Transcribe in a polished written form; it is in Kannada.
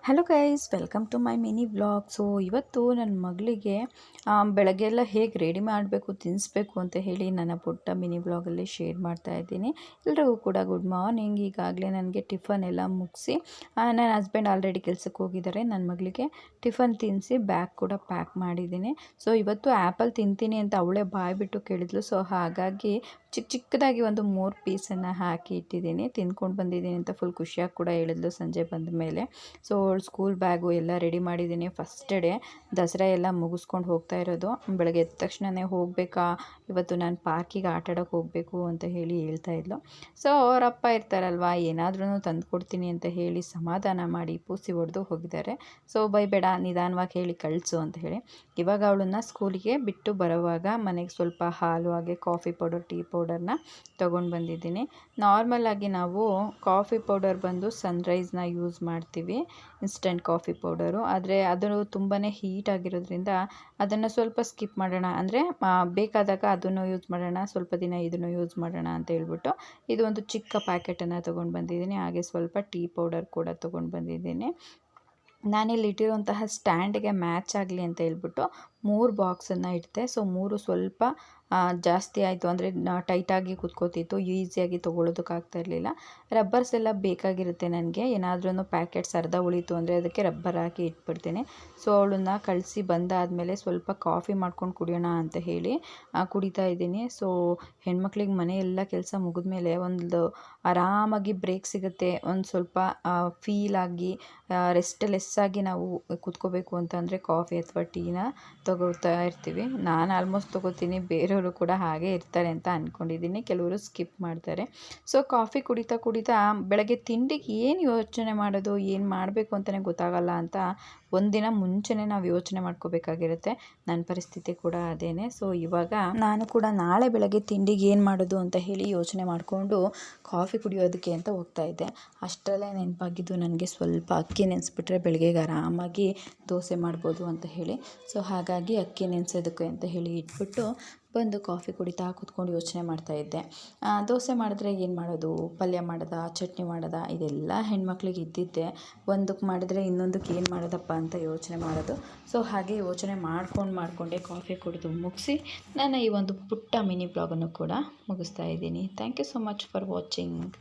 Hello guys, welcome to my mini blog. So ಇವತ್ತು ನನ್ನ ಮಗಳಿಗೆ ಬೆಳಗ್ಗೆ ಎಲ್ಲ ಹೇಗೆ ರೆಡಿ ಮಾಡಬೇಕು, ತಿನ್ನಿಸ್ಬೇಕು ಅಂತ ಹೇಳಿ ನನ್ನ ಪುಟ್ಟ ಮಿನಿ ಬ್ಲಾಗಲ್ಲಿ ಶೇರ್ ಮಾಡ್ತಾ ಇದ್ದೀನಿ. ಎಲ್ರಿಗೂ ಕೂಡ ಗುಡ್ ಮಾರ್ನಿಂಗ್. ಈಗಾಗಲೇ ನನಗೆ ಟಿಫನ್ ಎಲ್ಲ ಮುಗಿಸಿ ನನ್ನ ಹಸ್ಬೆಂಡ್ ಆಲ್ರೆಡಿ ಕೆಲಸಕ್ಕೆ ಹೋಗಿದ್ದಾರೆ. ನನ್ನ ಮಗಳಿಗೆ ಟಿಫನ್ ತಿನ್ನಿಸಿ ಬ್ಯಾಗ್ ಕೂಡ ಪ್ಯಾಕ್ ಮಾಡಿದ್ದೀನಿ. ಸೊ ಇವತ್ತು ಆ್ಯಪಲ್ ತಿಂತೀನಿ ಅಂತ ಅವಳೇ ಬಾಯ್ಬಿಟ್ಟು ಕೇಳಿದ್ಲು. ಸೊ ಹಾಗಾಗಿ ಚಿಕ್ಕದಾಗಿ ಒಂದು 3 ಪೀಸನ್ನು ಹಾಕಿ ಇಟ್ಟಿದ್ದೀನಿ. ತಿಂದ್ಕೊಂಡು ಬಂದಿದ್ದೀನಿ ಅಂತ ಫುಲ್ ಖುಷಿಯಾಗಿ ಕೂಡ ಹೇಳಿದ್ಲು ಸಂಜೆ ಬಂದ ಮೇಲೆ. ಸೊ ಸ್ಕೂಲ್ ಬ್ಯಾಗು ಎಲ್ಲ ರೆಡಿ ಮಾಡಿದ್ದೀನಿ. ಫಸ್ಟ್ ಡೇ ದಸರಾ ಎಲ್ಲ ಮುಗಿಸ್ಕೊಂಡು ಹೋಗ್ತಾ ಇರೋದು. ಬೆಳಗ್ಗೆ ಎದ್ದ ತಕ್ಷಣವೇ ಹೋಗಬೇಕಾ, ಇವತ್ತು ನಾನು ಪಾರ್ಕಿಗೆ ಆಟಾಡೋಕ್ಕೆ ಹೋಗಬೇಕು ಅಂತ ಹೇಳಿ ಹೇಳ್ತಾ ಇದ್ಲು. ಸೊ ಅವರಪ್ಪ ಇರ್ತಾರಲ್ವ, ಏನಾದ್ರೂ ತಂದು ಕೊಡ್ತೀನಿ ಅಂತ ಹೇಳಿ ಸಮಾಧಾನ ಮಾಡಿ ಪೂಸಿ ಹೊಡೆದು ಹೋಗಿದ್ದಾರೆ. ಸೊ ಬೈಬೇಡ, ನಿಧಾನವಾಗಿ ಹೇಳಿ ಕಳಿಸು ಅಂತ ಹೇಳಿ. ಇವಾಗ ಅವಳನ್ನು ಸ್ಕೂಲಿಗೆ ಬಿಟ್ಟು ಬರೋವಾಗ ಮನೆಗೆ ಸ್ವಲ್ಪ ಹಾಲು ಹಾಗೆ ಕಾಫಿ ಪೌಡರ್, ಟೀ ಪೌಡರ್ನ ತೊಗೊಂಡು ಬಂದಿದ್ದೀನಿ. ನಾರ್ಮಲಾಗಿ ನಾವು ಕಾಫಿ ಪೌಡರ್ ಬಂದು ಸನ್ರೈಸ್ನ ಯೂಸ್ ಮಾಡ್ತೀವಿ, ಇನ್ಸ್ಟೆಂಟ್ ಕಾಫಿ ಪೌಡರು. ಆದರೆ ಅದು ತುಂಬಾ ಹೀಟ್ ಆಗಿರೋದ್ರಿಂದ ಅದನ್ನು ಸ್ವಲ್ಪ ಸ್ಕಿಪ್ ಮಾಡೋಣ, ಅಂದರೆ ಬೇಕಾದಾಗ ಅದನ್ನು ಯೂಸ್ ಮಾಡೋಣ, ಸ್ವಲ್ಪ ದಿನ ಇದನ್ನು ಯೂಸ್ ಮಾಡೋಣ ಅಂತ ಹೇಳ್ಬಿಟ್ಟು ಇದು ಒಂದು ಚಿಕ್ಕ ಪ್ಯಾಕೆಟನ್ನು ತೊಗೊಂಡು ಬಂದಿದ್ದೀನಿ. ಹಾಗೆ ಸ್ವಲ್ಪ ಟೀ ಪೌಡರ್ ಕೂಡ ತೊಗೊಂಡು ಬಂದಿದ್ದೀನಿ. ನಾನಿಲ್ಲಿ ಇಟ್ಟಿರುವಂತಹ ಸ್ಟ್ಯಾಂಡಿಗೆ ಮ್ಯಾಚ್ ಆಗಲಿ ಅಂತ ಹೇಳ್ಬಿಟ್ಟು 3 ಬಾಕ್ಸನ್ನು ಇಟ್ಟಿದೆ. ಸೊ 3 ಸ್ವಲ್ಪ ಜಾಸ್ತಿ ಆಯಿತು, ಅಂದರೆ ಟೈಟಾಗಿ ಕುತ್ಕೋತಿತ್ತು, ಈಸಿಯಾಗಿ ತೊಗೊಳೋದಕ್ಕಾಗ್ತಾ ಇರಲಿಲ್ಲ. ರಬ್ಬರ್ಸ್ ಎಲ್ಲ ಬೇಕಾಗಿರುತ್ತೆ ನನಗೆ. ಏನಾದ್ರೂ ಪ್ಯಾಕೆಟ್ಸ್ ಅರ್ಧ ಉಳಿತು ಅಂದರೆ ಅದಕ್ಕೆ ರಬ್ಬರ್ ಹಾಕಿ ಇಟ್ಬಿಡ್ತೀನಿ. ಸೊ ಅವಳನ್ನು ಕಳಿಸಿ ಬಂದಾದಮೇಲೆ ಸ್ವಲ್ಪ ಕಾಫಿ ಮಾಡ್ಕೊಂಡು ಕುಡಿಯೋಣ ಅಂತ ಹೇಳಿ ಕುಡಿತಾ ಇದ್ದೀನಿ. ಸೊ ಹೆಣ್ಮಕ್ಳಿಗೆ ಮನೆಯೆಲ್ಲ ಕೆಲಸ ಮುಗಿದ್ಮೇಲೆ ಒಂದು ಆರಾಮಾಗಿ ಬ್ರೇಕ್ ಸಿಗುತ್ತೆ, ಒಂದು ಸ್ವಲ್ಪ ಫೀಲಾಗಿ ರೆಸ್ಟ್ಲೆಸ್ಸಾಗಿ ನಾವು ಕೂತ್ಕೋಬೇಕು ಅಂತಂದರೆ ಕಾಫಿ ಅಥವಾ ಟೀನ ತೊಗೊಳ್ತಾ ಇರ್ತೀವಿ. ನಾನು ಆಲ್ಮೋಸ್ಟ್ ತೊಗೋತೀನಿ, ಬೇರೆಯವರು ಕೂಡ ಹಾಗೆ ಇರ್ತಾರೆ ಅಂತ ಅಂದ್ಕೊಂಡಿದ್ದೀನಿ, ಕೆಲವರು ಸ್ಕಿಪ್ ಮಾಡ್ತಾರೆ. ಸೊ ಕಾಫಿ ಕುಡಿತಾ ಕುಡಿತಾ ಬೆಳಗ್ಗೆ ತಿಂಡಿಗೆ ಏನು ಯೋಚನೆ ಮಾಡೋದು, ಏನು ಮಾಡಬೇಕು ಅಂತಲೇ ಗೊತ್ತಾಗಲ್ಲ ಅಂತ ಒಂದಿನ ಮುಂಚೆನೇ ನಾವು ಯೋಚನೆ ಮಾಡ್ಕೋಬೇಕಾಗಿರುತ್ತೆ. ನನ್ನ ಪರಿಸ್ಥಿತಿ ಕೂಡ ಅದೇನೆ. ಸೊ ಇವಾಗ ನಾನು ಕೂಡ ನಾಳೆ ಬೆಳಗ್ಗೆ ತಿಂಡಿಗೆ ಏನು ಮಾಡೋದು ಅಂತ ಹೇಳಿ ಯೋಚನೆ ಮಾಡಿಕೊಂಡು ಕಾಫಿ ಕುಡಿಯೋದಕ್ಕೆ ಅಂತ ಹೋಗ್ತಾ ಇದ್ದೆ. ಅಷ್ಟರಲ್ಲೇ ನೆನಪಾಗಿದ್ದು ನನಗೆ ಸ್ವಲ್ಪ ಅಕ್ಕಿ ನೆನೆಸ್ಬಿಟ್ರೆ ಬೆಳಗ್ಗೆಗೆ ಆರಾಮಾಗಿ ದೋಸೆ ಮಾಡ್ಬೋದು ಅಂತ ಹೇಳಿ. ಸೊ ಹಾಗಾಗಿ ಅಕ್ಕಿ ನೆನೆಸೋದಕ್ಕೆ ಅಂತ ಹೇಳಿ ಇಟ್ಬಿಟ್ಟು ಬಂದು ಕಾಫಿ ಕುಡಿತಾ ಕೂತ್ಕೊಂಡು ಯೋಚನೆ ಮಾಡ್ತಾಯಿದ್ದೆ. ದೋಸೆ ಮಾಡಿದ್ರೆ ಏನು ಮಾಡೋದು, ಪಲ್ಯ ಮಾಡೋದಾ, ಚಟ್ನಿ ಮಾಡೋದಾ, ಇದೆಲ್ಲ ಹೆಣ್ಮಕ್ಳಿಗೆ ಇದ್ದಿದ್ದೆ. ಒಂದಕ್ಕೆ ಮಾಡಿದ್ರೆ ಇನ್ನೊಂದಕ್ಕೆ ಏನು ಮಾಡೋದಪ್ಪ ಅಂತ ಯೋಚನೆ ಮಾಡೋದು. ಸೊ ಹಾಗೆ ಯೋಚನೆ ಮಾಡಿಕೊಂಡೇ ಕಾಫಿ ಕುಡಿದು ಮುಗಿಸಿ ನನ್ನ ಈ ಒಂದು ಪುಟ್ಟ ಮಿನಿ ಬ್ಲಾಗನ್ನು ಕೂಡ ಮುಗಿಸ್ತಾ ಇದ್ದೀನಿ. Thank you so much for watching.